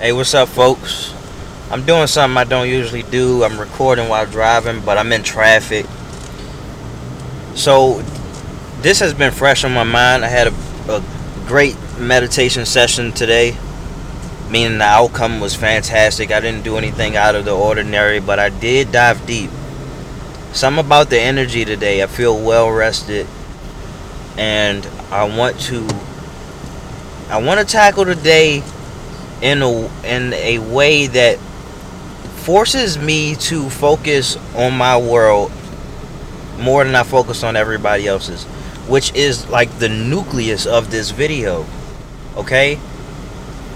Hey, what's up, folks? I'm doing something I don't usually do. I'm recording while driving, but I'm in traffic. So, this has been fresh on my mind. I had a great meditation session today, meaning the outcome was fantastic. I didn't do anything out of the ordinary, but I did dive deep. Something about the energy today. I feel well rested, and I want to tackle today in a way that forces me to focus on my world more than I focus on everybody else's, which is like the nucleus of this video. Okay?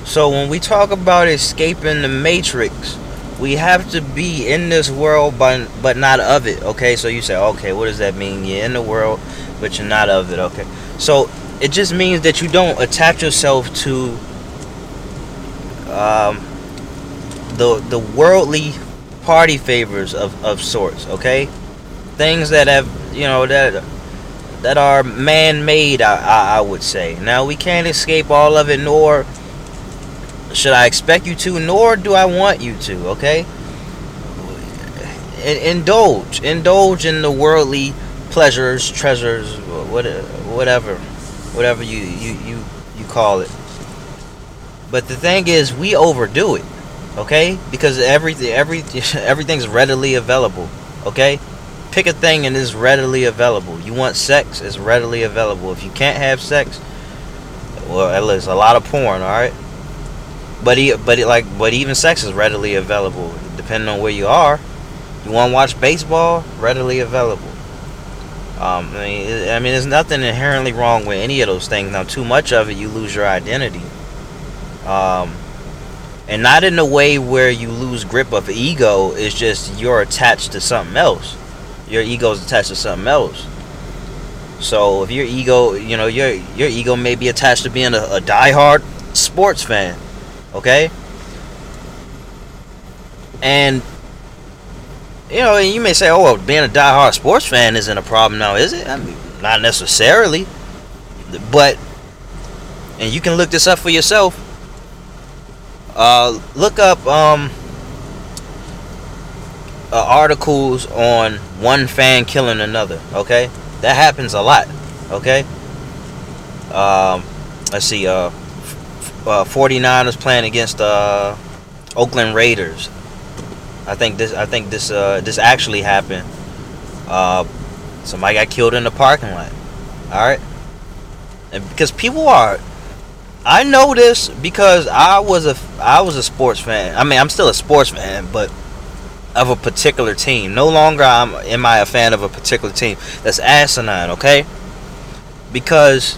So when we talk about escaping the matrix, we have to be in this world but not of it. Okay? So you say, okay, what does that mean? You're in the world but you're not of it. Okay? So it just means that you don't attach yourself to the worldly party favors of sorts. Okay, things that have that are man-made. I would say. Now we can't escape all of it, nor should I expect you to, nor do I want you to. Okay, indulge in the worldly pleasures, treasures, whatever you call it. But the thing is, we overdo it, okay? Because everything's readily available, okay? Pick a thing and it's readily available. You want sex, it's readily available. If you can't have sex, well, there's a lot of porn, all right? But even sex is readily available, depending on where you are. You want to watch baseball? Readily available. There's nothing inherently wrong with any of those things. Now, too much of it, you lose your identity. And not in a way where you lose grip of ego. It's just you're attached to something else. Your ego's attached to something else. So if your ego, your ego may be attached to being a diehard sports fan, okay? And you may say, oh, well, being a diehard sports fan isn't a problem now, is it? I mean, not necessarily. But, and you can look this up for yourself. Look up articles on one fan killing another. Okay, that happens a lot. Okay. Let's see. 49ers playing against Oakland Raiders. I think this actually happened. Somebody got killed in the parking lot. All right, and because people are. I know this because I was a sports fan. I mean, I'm still a sports fan, but of a particular team. No longer am I a fan of a particular team. That's asinine, okay? Because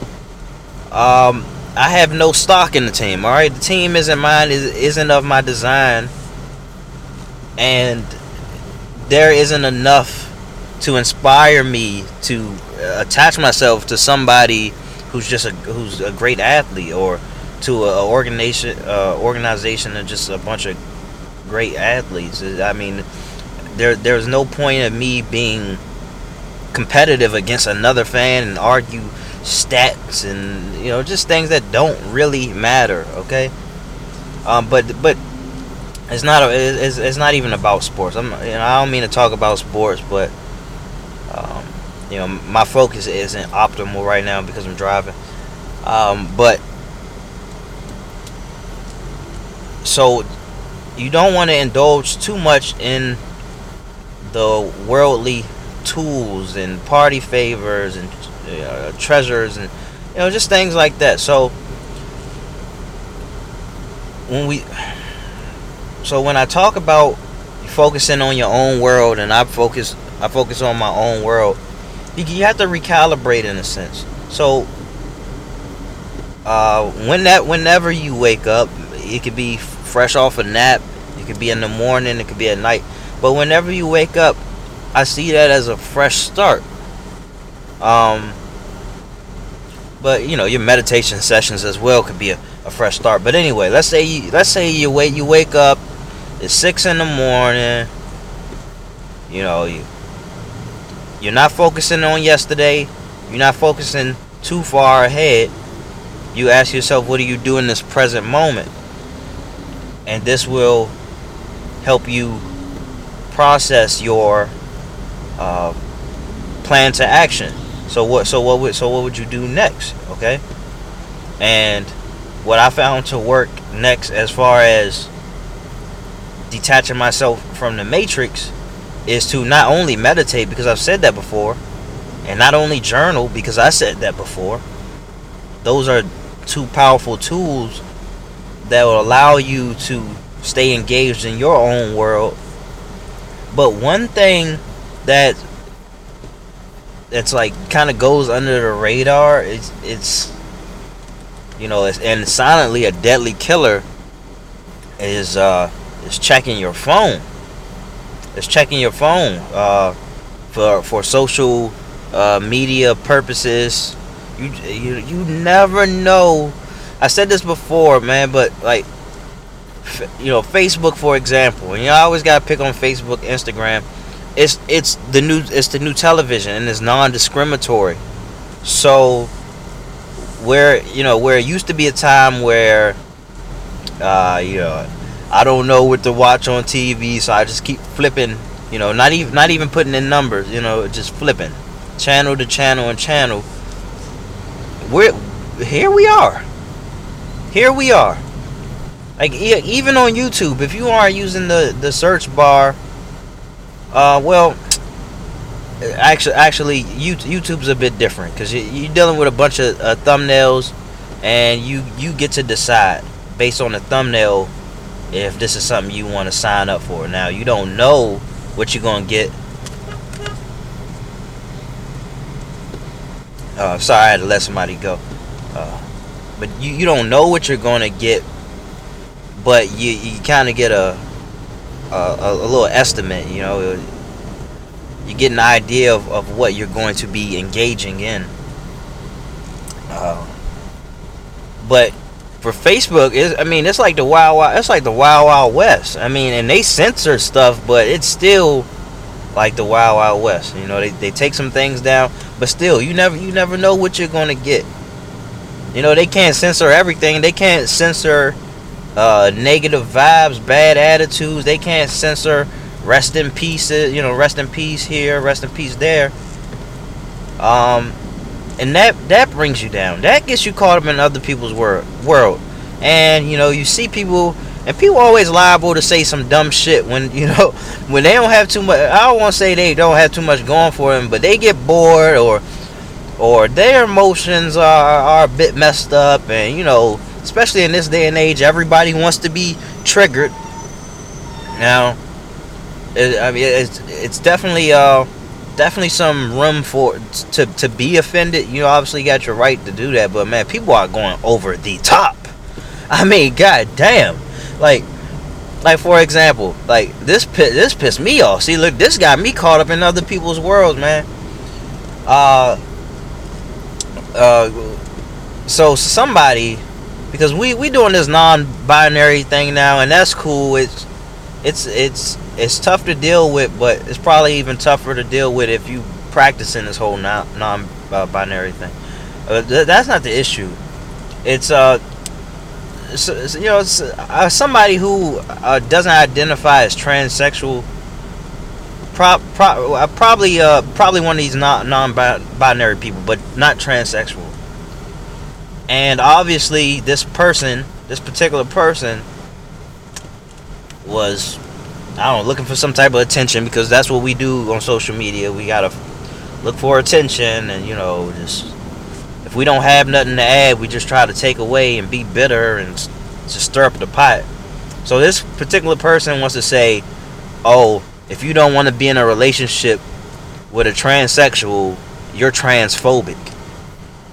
I have no stock in the team. All right, the team isn't mine. Isn't of my design, and there isn't enough to inspire me to attach myself to somebody who's a great athlete, or to an organization of just a bunch of great athletes. I mean, there's no point of me being competitive against another fan and argue stats and just things that don't really matter. Okay, but it's not even about sports. I don't mean to talk about sports, but my focus isn't optimal right now because I'm driving. But so you don't want to indulge too much in the worldly tools and party favors and treasures and just things like that. So when I talk about focusing on your own world, and I focus on my own world, you have to recalibrate in a sense. So whenever you wake up, it could be fresh off a nap, it could be in the morning, it could be at night, but whenever you wake up, I see that as a fresh start. But your meditation sessions as well could be a fresh start. But anyway, let's say you wake up, it's 6 in the morning. You're not focusing on yesterday. You're not focusing too far ahead. You ask yourself, what do you do in this present moment? and this will help you process your plan to action. So what would you do next? Okay, and what I found to work next, as far as detaching myself from the matrix, is to not only meditate, because I've said that before, and not only journal, because I said that before. Those are two powerful tools that will allow you to stay engaged in your own world. But one thing that it's like kind of goes under the radar, it's and silently a deadly killer, is checking your phone. It's checking your phone for social media purposes. You never know. I said this before, man, but like, Facebook, for example. And I always gotta pick on Facebook, Instagram. It's the new television, and it's non-discriminatory. So where it used to be a time where I don't know what to watch on TV, so I just keep flipping. Not even putting in numbers. Just flipping channel to channel and channel. Here we are. Like, even on YouTube, if you aren't using the search bar, actually, YouTube's a bit different, because you're dealing with a bunch of thumbnails, and you get to decide based on the thumbnail if this is something you want to sign up for. Now, you don't know what you're gonna get. Sorry, I had to let somebody go. But you don't know what you're gonna get, but you kind of get a little estimate. You get an idea of what you're going to be engaging in. But for Facebook, it's like the wild west. And they censor stuff, but it's still like the wild west. They take some things down, but still, you never know what you're gonna get. They can't censor everything. They can't censor negative vibes, bad attitudes. They can't censor rest in peace. Rest in peace here, rest in peace there. And that brings you down. That gets you caught up in other people's world. And you see people, and people always liable to say some dumb shit when when they don't have too much. I don't want to say they don't have too much going for them, but they get bored, or their emotions are a bit messed up, and especially in this day and age, everybody wants to be triggered. Now, it's definitely some room to be offended. Obviously you got your right to do that, but man, people are going over the top. God damn. Like for example, like this pissed me off. See, look, this got me caught up in other people's worlds, man. So somebody, because we doing this non-binary thing now, and that's cool. It's tough to deal with, but it's probably even tougher to deal with if you practicing this whole non-binary thing. That's not the issue. It's somebody who doesn't identify as transsexual. Probably one of these non-binary people, but not transsexual. And obviously, this particular person, was, I don't know, looking for some type of attention, because that's what we do on social media. We gotta look for attention, and just, if we don't have nothing to add, we just try to take away and be bitter and just stir up the pot. So this particular person wants to say, oh, if you don't want to be in a relationship with a transsexual, you're transphobic.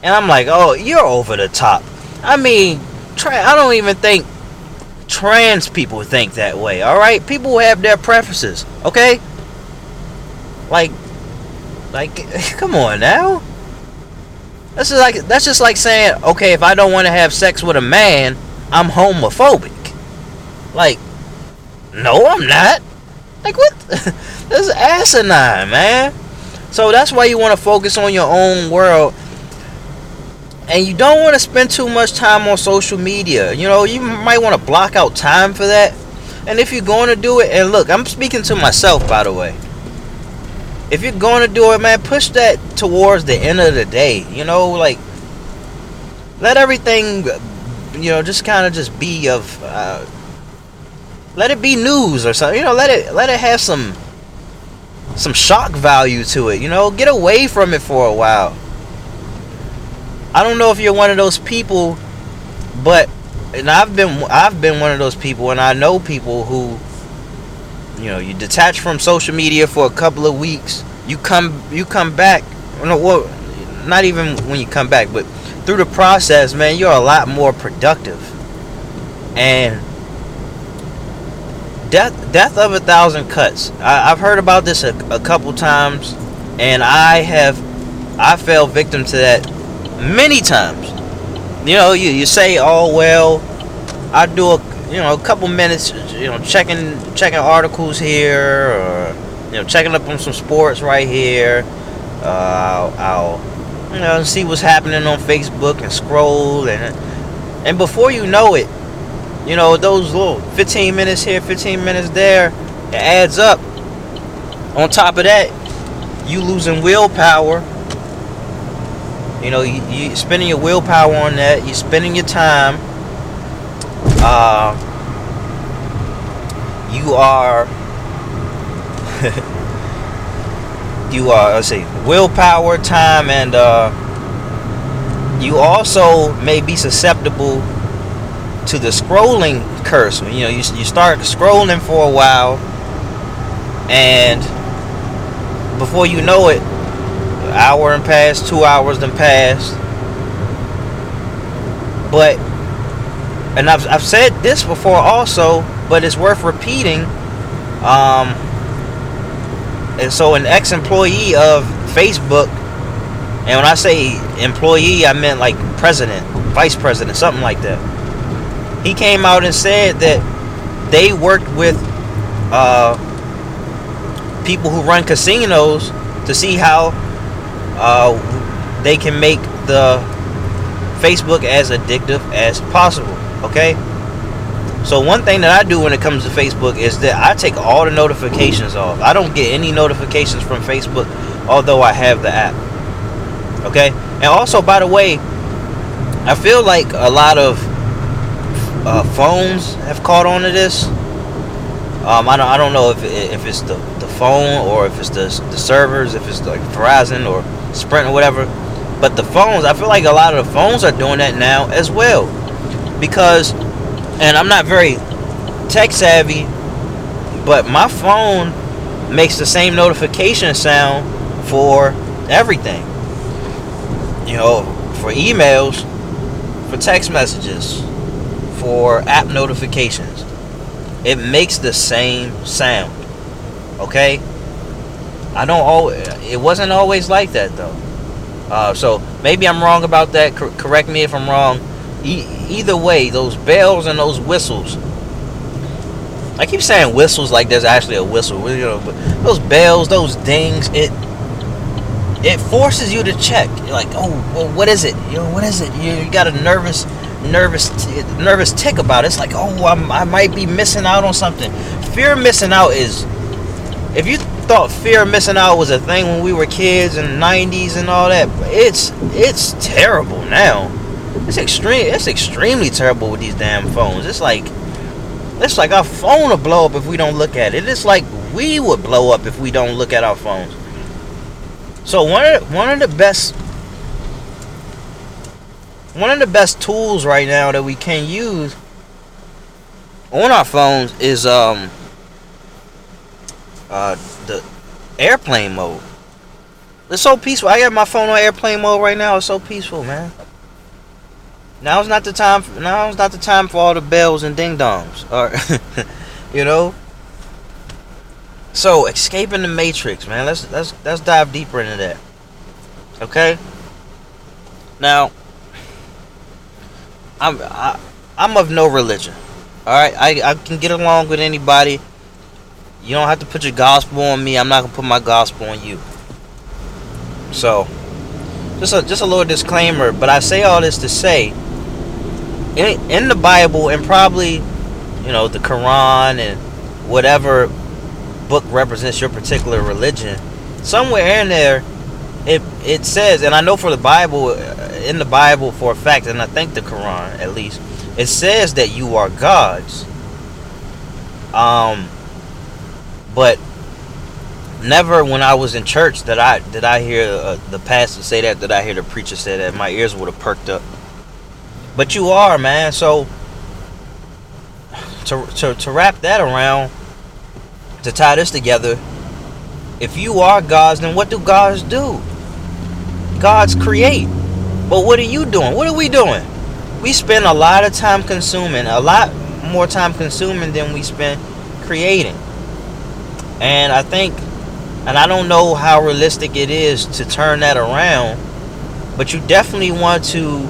And I'm like, oh, you're over the top. I don't even think trans people think that way. All right, people have their preferences. Okay, like, come on now. That's just like saying, okay, if I don't want to have sex with a man, I'm homophobic. Like, no, I'm not. Like, what? This is asinine, man. So that's why you want to focus on your own world. And you don't want to spend too much time on social media. You know, you might want to block out time for that. And if you're going to do it, and look, I'm speaking to myself, by the way. If you're going to do it, man, push that towards the end of the day. You know, like, let everything, you know, just kind of just be of, let it be news or something. You know, let it have some shock value to it. You know, get away from it for a while. I don't know if you're one of those people, but and I've been one of those people, and I know people who, you know, you detach from social media for a couple of weeks, you come back. Well, not even when you come back, but through the process, man, you're a lot more productive. And death of 1,000 cuts. I've heard about this a couple times, and I fell victim to that many times. You know, you say, oh well, I do a couple minutes, you know, checking articles here, or, you know, checking up on some sports right here. I'll you know, see what's happening on Facebook and scroll, and before you know it, you know, those little 15 minutes here, 15 minutes there, it adds up. On top of that, you losing willpower. You know, you spending your willpower on that. You spending your time. You are let's see, willpower, time, and you also may be susceptible to the scrolling curse. You know, you start scrolling for a while, and before you know it, an hour and passed, 2 hours then passed. But, and I've said this before also, but it's worth repeating. And so an ex-employee of Facebook, and when I say employee, I meant like president, vice president, something like that. He came out and said that they worked with people who run casinos to see how they can make the Facebook as addictive as possible. Okay? So one thing that I do when it comes to Facebook is that I take all the notifications off. I don't get any notifications from Facebook, although I have the app. Okay? And also, by the way, I feel like a lot of phones have caught on to this. I don't know if it's the phone, or if it's the servers, if it's like Verizon or Sprint or whatever. But the phones, I feel like a lot of the phones are doing that now as well. Because, and I'm not very tech savvy, but my phone makes the same notification sound for everything. You know, for emails, for text messages, for app notifications. It makes the same sound. Okay? It wasn't always like that though. So maybe I'm wrong about that. Correct me if I'm wrong. Either way, those bells and those whistles. I keep saying whistles like there's actually a whistle. You know, but those bells, those dings, it forces you to check. You're like, oh, well, what is it? You know, what is it? You got a nervous tick about it. It's like, oh, I might be missing out on something. Fear of missing out is, if you thought fear of missing out was a thing when we were kids in the 90s and all that, it's terrible now. It's extremely terrible with these damn phones. It's like our phone will blow up if we don't look at it. It's like we would blow up if we don't look at our phones. So one of the best tools right now that we can use on our phones is the airplane mode. It's so peaceful. I got my phone on airplane mode right now. It's so peaceful, man. Now's not the time for all the bells and ding dongs, or you know. So, escaping the matrix, man. Let's dive deeper into that. Okay. Now, I'm of no religion. All right, I can get along with anybody. You don't have to put your gospel on me. I'm not gonna put my gospel on you. So, just a little disclaimer, but I say all this to say, in the Bible, and probably, the Quran and whatever book represents your particular religion, somewhere in there, it says, and I know for the Bible, in the Bible for a fact, and I think the Quran at least, it says that you are gods. But never when I was in church did I hear the pastor say that I hear the preacher say that. My ears would have perked up. But you are, man. So to wrap that around, to tie this together, if you are gods, then what do gods do? Gods create. But what are you doing? What are we doing? We spend a lot of time consuming, a lot more time consuming than we spend creating. And I think, and I don't know how realistic it is to turn that around, but you definitely want to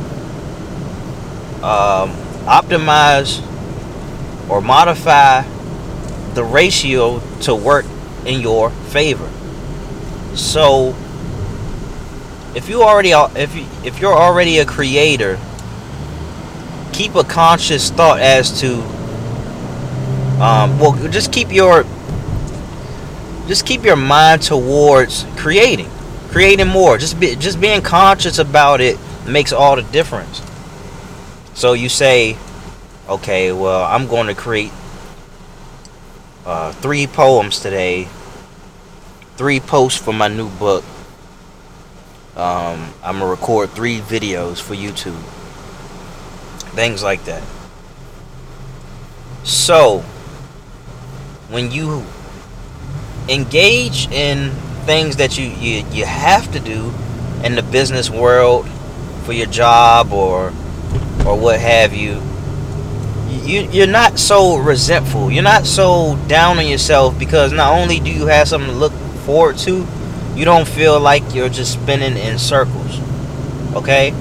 optimize or modify the ratio to work in your favor. So if you're already a creator, keep a conscious thought as to just keep your mind towards creating more. Just being conscious about it makes all the difference. So you say, okay, well, I'm going to create 3 poems today, 3 posts for my new book. I'm gonna record 3 videos for YouTube, things like that. So when you engage in things that you have to do in the business world for your job or what have you, you're not so resentful. You're not so down on yourself, because not only do you have something to look forward to, you don't feel like you're just spinning in circles. Okay?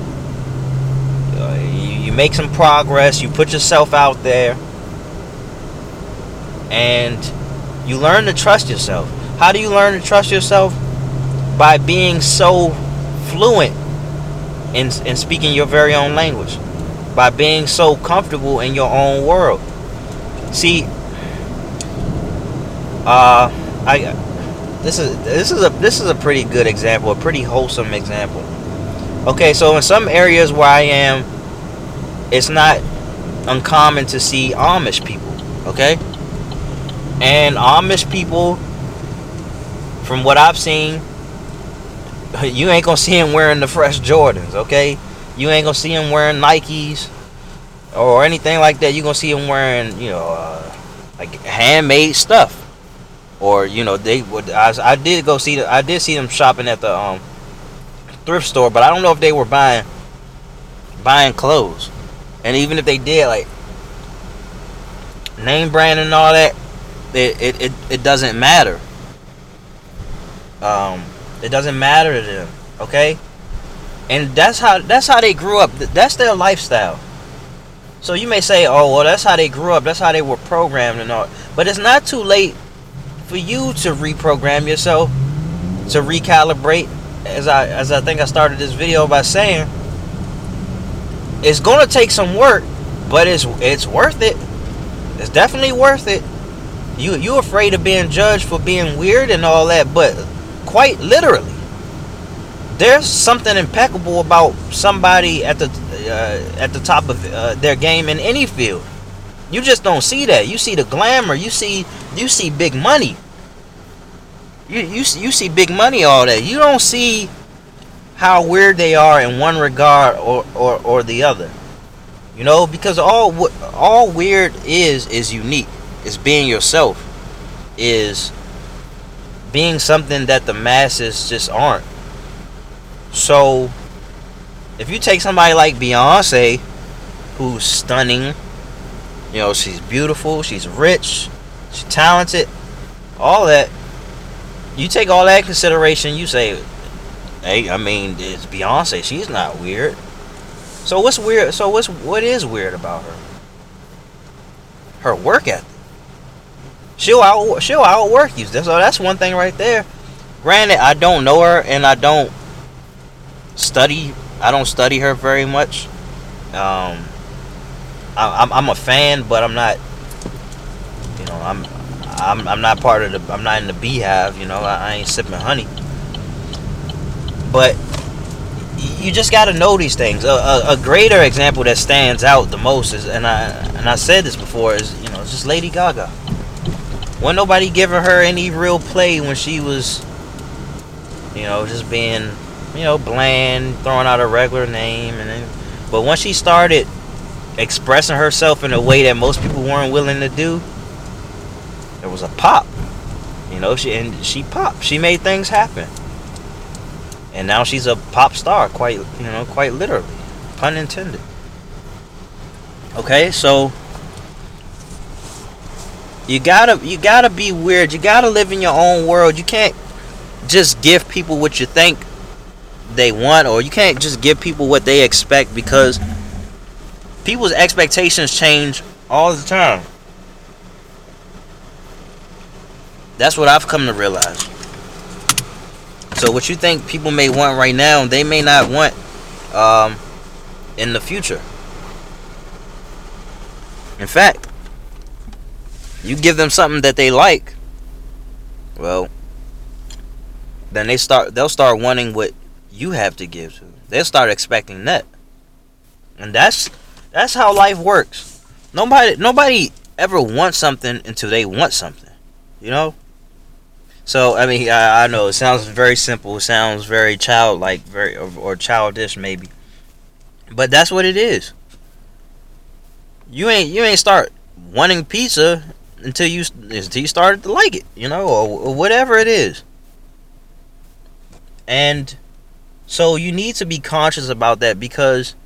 You make some progress, you put yourself out there, and you learn to trust yourself. How do you learn to trust yourself? By being so fluent in speaking your very own language. By being so comfortable in your own world. See, this is a pretty good example, a pretty wholesome example. Okay, so in some areas where I am, it's not uncommon to see Amish people. Okay, and Amish people, from what I've seen, you ain't gonna see them wearing the fresh Jordans. Okay, you ain't gonna see them wearing Nikes or anything like that. You gonna see them wearing, like handmade stuff. Or they would. I did see them shopping at the thrift store, but I don't know if they were buying clothes. And even if they did, like name brand and all that, it doesn't matter. It doesn't matter to them. Okay, and that's how they grew up. That's their lifestyle. So you may say, oh well, that's how they grew up. That's how they were programmed and all. But it's not too late for you to reprogram yourself, to recalibrate. As I think I started this video by saying, it's gonna take some work, but it's worth it. It's definitely worth it. You afraid of being judged for being weird and all that, but quite literally, there's something impeccable about somebody at the top of their game in any field. You just don't see that. You see the glamour. You see big money. You see big money, all that. You don't see how weird they are in one regard or the other. Because all weird is unique. Is being yourself. Is being something that the masses just aren't. So if you take somebody like Beyonce, who's stunning, she's beautiful, she's rich, she's talented, all that. You take all that in consideration, you say, hey, I mean, it's Beyonce, she's not weird. So what's weird? So what is weird about her? Her work ethic. She'll outwork you. So that's one thing right there. Granted, I don't know her, and I don't study. I don't study her very much. Um, I'm a fan, but I'm not. You know, I'm not part of the. I'm not in the beehive. You know, I ain't sipping honey. But you just got to know these things. A greater example that stands out the most is, and I said this before, is, you know, it's just Lady Gaga. Wasn't nobody giving her any real play when she was, you know, just being, you know, bland, throwing out a regular name, and then, but once she started expressing herself in a way that most people weren't willing to do, there was a pop. You know, she popped. She made things happen. And now she's a pop star, quite literally, pun intended. Okay, so you gotta be weird. You gotta live in your own world. You can't just give people what you think they want, or you can't just give people what they expect, because people's expectations change all the time. That's what I've come to realize. So what you think people may want right now, they may not want in the future. In fact, you give them something that they like, well, then they'll start wanting what you have to give to them. They'll start expecting that. And that's how life works. Nobody ever wants something until they want something. You know? So, I mean, I know it sounds very simple. It sounds very childlike, or childish maybe. But that's what it is. You ain't start wanting pizza until you started to like it, you know, or whatever it is. And so you need to be conscious about that, because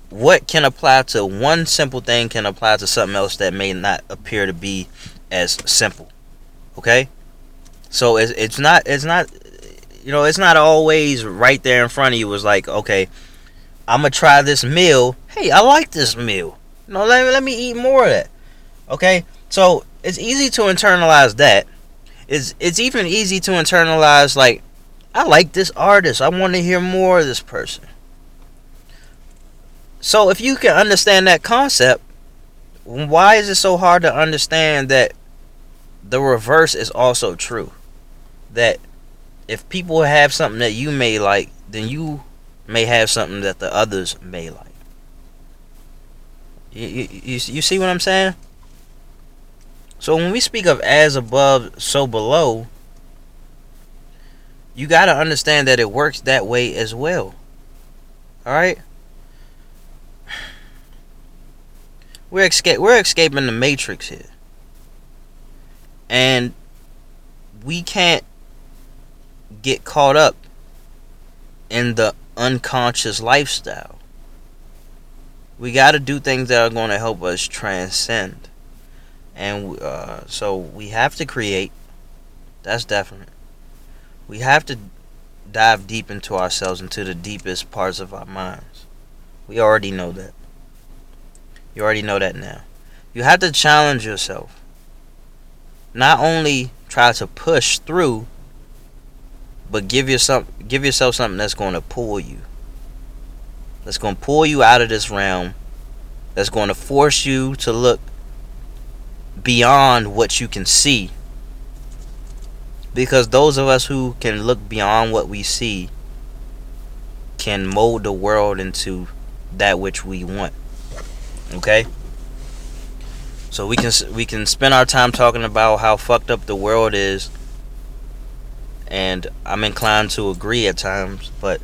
what can apply to one simple thing can apply to something else that may not appear to be as simple. Okay? So it's not you know, it's not always right there in front of you. It's like, okay, I'm gonna try this meal. Hey, I like this meal. You know, let me eat more of that. Okay? So it's easy to internalize that. It's even easy to internalize, like, I like this artist. I want to hear more of this person. So if you can understand that concept, why is it so hard to understand that the reverse is also true? That if people have something that you may like, then you may have something that the others may like. You see what I'm saying? So when we speak of as above, so below, you got to understand that it works that way as well. Alright? We're escaping the matrix here. And we can't get caught up in the unconscious lifestyle. We got to do things that are going to help us transcend. And so we have to create. That's definite. We have to dive deep into ourselves, into the deepest parts of our minds. We already know that. You already know that now. You have to challenge yourself. Not only try to push through, but give yourself something that's going to pull you. That's going to pull you out of this realm. That's going to force you to look beyond what you can see. Because those of us who can look beyond what we see can mold the world into that which we want. Okay? So we can spend our time talking about how fucked up the world is, and I'm inclined to agree at times, but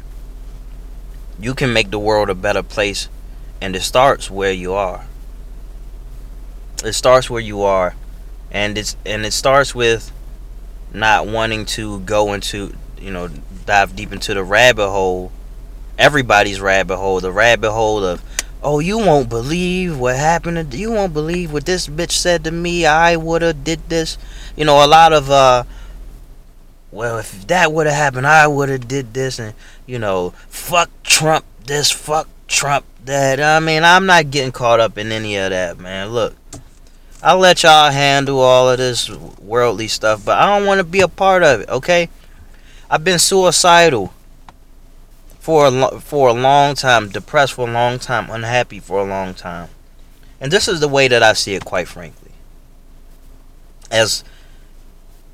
you can make the world a better place, and it starts where you are. It starts where you are, and it starts with not wanting to go into, you know, dive deep into the rabbit hole, everybody's rabbit hole, the rabbit hole of, oh, you won't believe what happened. You won't believe what this bitch said to me. I woulda did this. You know, a lot of well, if that woulda happened, I woulda did this, and, you know, fuck Trump this, fuck Trump that. I mean, I'm not getting caught up in any of that, man. Look, I'll let y'all handle all of this worldly stuff, but I don't want to be a part of it. Okay, I've been suicidal for a long time, depressed for a long time, unhappy for a long time. And this is the way that I see it, quite frankly. As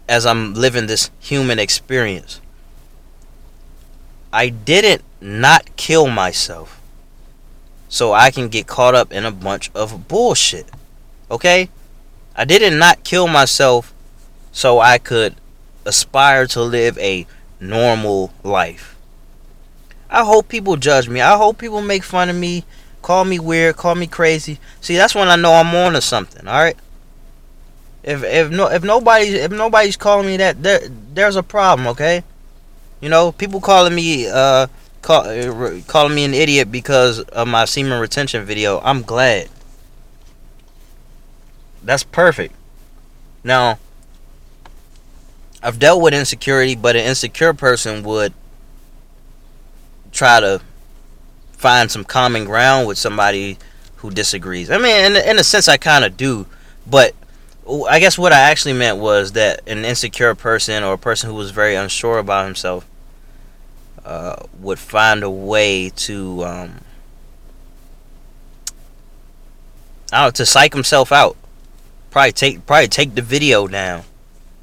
I'm living this human experience, I didn't not kill myself so I can get caught up in a bunch of bullshit. Okay? I didn't not kill myself so I could aspire to live a normal life. I hope people judge me. I hope people make fun of me, call me weird, call me crazy. See, that's when I know I'm on to something. All right. If nobody's calling me that, there's a problem. Okay. You know, people calling me calling me an idiot because of my semen retention video. I'm glad. That's perfect. Now, I've dealt with insecurity, but an insecure person would try to find some common ground with somebody who disagrees. I mean, in a sense, I kind of do, but I guess what I actually meant was that an insecure person, or a person who was very unsure about himself, would find a way to, I don't know, to psych himself out. Probably take the video down.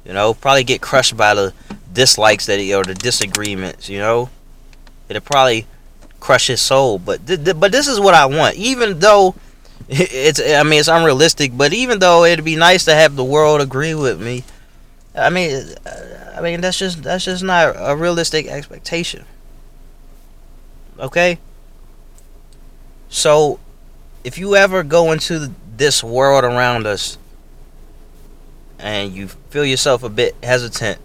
You know, probably get crushed by the dislikes or the disagreements. You know, it'll probably crush his soul. But this is what I want. Even though it's unrealistic. But even though it'd be nice to have the world agree with me, I mean that's just not a realistic expectation. Okay. So, if you ever go into this world around us and you feel yourself a bit hesitant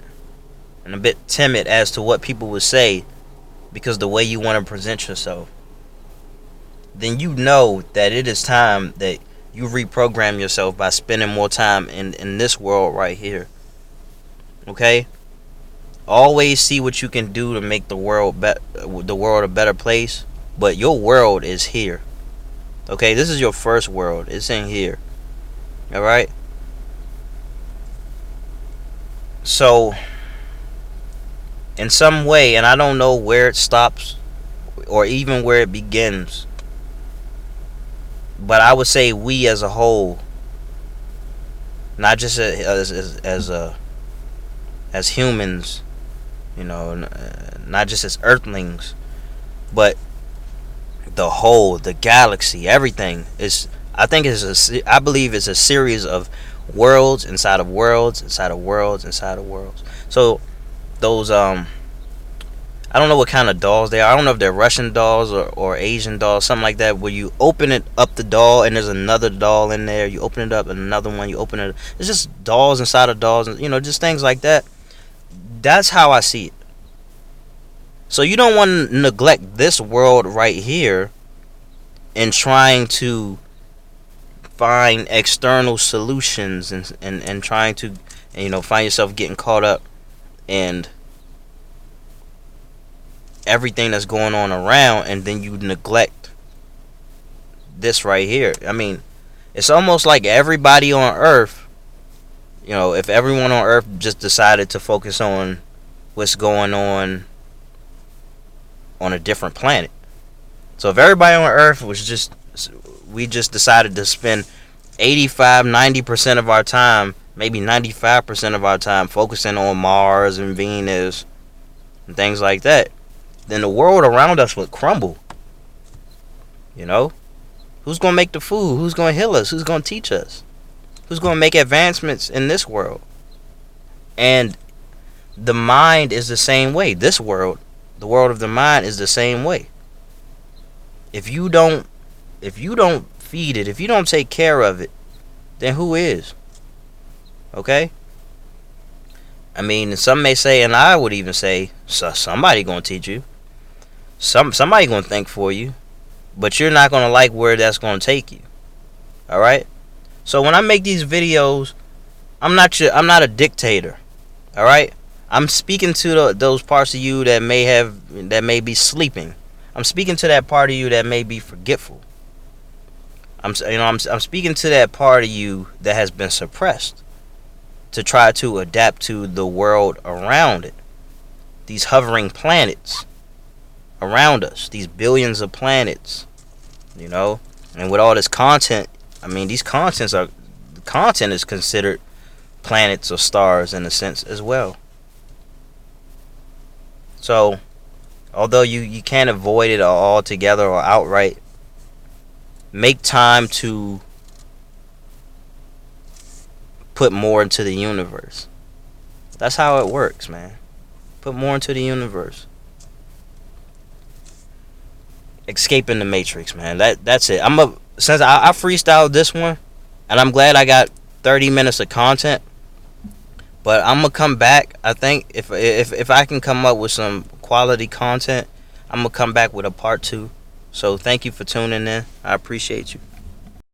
and a bit timid as to what people would say because the way you want to present yourself, then you know that it is time that you reprogram yourself by spending more time in this world right here. Okay? Always see what you can do to make the world a better place, but your world is here. Okay? This is your first world. It's in here. All right? So, in some way, and I don't know where it stops or even where it begins, but I would say we as a whole, not just as humans, you know, not just as earthlings, but the whole, the galaxy, everything is. I believe it's a series of worlds inside of worlds inside of worlds inside of worlds. So those I don't know what kind of dolls they are. I don't know if they're Russian dolls or Asian dolls, something like that, where you open it up, the doll, and there's another doll in there. You open it up and another one, you open it up. It's just dolls inside of dolls, and, you know, just things like that. That's how I see it. So you don't want to neglect this world right here in trying to find external solutions and trying to, you know, find yourself getting caught up in everything that's going on around, and then you neglect this right here. I mean, it's almost like everybody on Earth, you know, if everyone on Earth just decided to focus on what's going on a different planet. So if everybody on Earth we just decided to spend 85-90% of our time, maybe 95% of our time focusing on Mars and Venus and things like that, then the world around us would crumble. You know? Who's going to make the food? Who's going to heal us? Who's going to teach us? Who's going to make advancements in this world? And the mind is the same way. This world, the world of the mind, is the same way. If you don't feed it, if you don't take care of it, then who is? Okay? I mean, some may say, and I would even say, somebody gonna teach you. Somebody gonna think for you, but you're not gonna like where that's gonna take you. All right. So when I make these videos, I'm not a dictator. All right. I'm speaking to those parts of you that may be sleeping. I'm speaking to that part of you that may be forgetful. I'm speaking to that part of you that has been suppressed to try to adapt to the world around it. These hovering planets. around us, these billions of planets, you know. And with all this content, I mean, content is considered planets or stars in a sense as well. So although you can't avoid it altogether or outright, make time to put more into the universe. That's how it works, man. Put more into the universe. Escaping the matrix, man. That's it. Since I freestyled this one, and I'm glad I got 30 minutes of content. But I'm gonna come back. I think if I can come up with some quality content, I'm gonna come back with a part 2. So thank you for tuning in. I appreciate you.